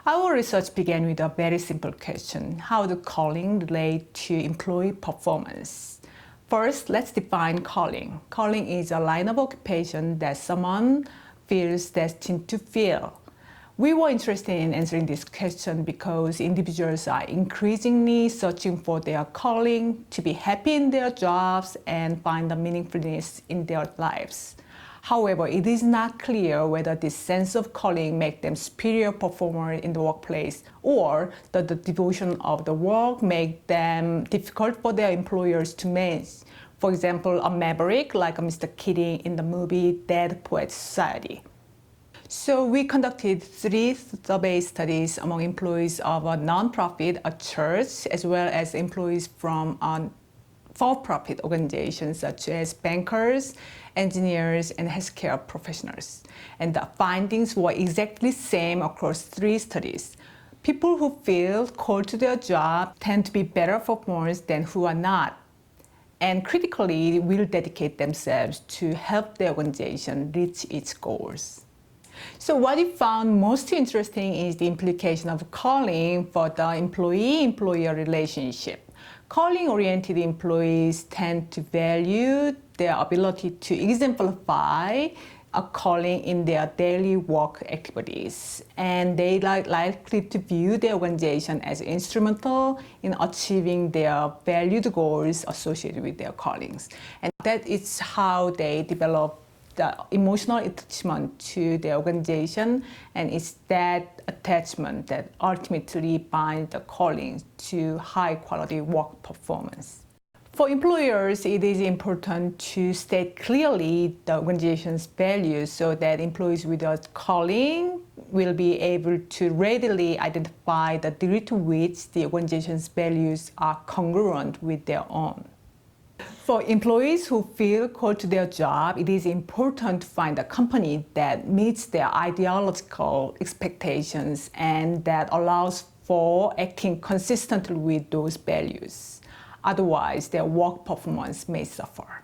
Our research began with a very simple question: how do calling relate to employee performance? First, let's define calling. Calling is a line of occupation that someone feels destined to fill. We were interested in answering this question because individuals are increasingly searching for their calling, to be happy in their jobs and find a meaningfulness in their lives. However, it is not clear whether this sense of calling makes them superior performers in the workplace, or that the devotion of the work makes them difficult for their employers to manage. For example, a maverick like Mr. Keating in the movie Dead Poets Society. So we conducted 3 survey studies among employees of a nonprofit, a church, as well as employees from for-profit organizations such as bankers, engineers, and healthcare professionals. And the findings were exactly the same across 3 studies. People who feel called to their job tend to be better performers than who are not, and critically will dedicate themselves to help the organization reach its goals. So what we found most interesting is the implication of calling for the employee-employer relationship. Calling-oriented employees tend to value their ability to exemplify a calling in their daily work activities, and they are likely to view the organization as instrumental in achieving their valued goals associated with their callings. And that is how they develop the emotional attachment to the organization, and it's that attachment that ultimately binds the calling to high-quality work performance. For employers, it is important to state clearly the organization's values so that employees with a calling will be able to readily identify the degree to which the organization's values are congruent with their own. For employees who feel called to their job, it is important to find a company that meets their ideological expectations and that allows for acting consistently with those values. Otherwise, their work performance may suffer.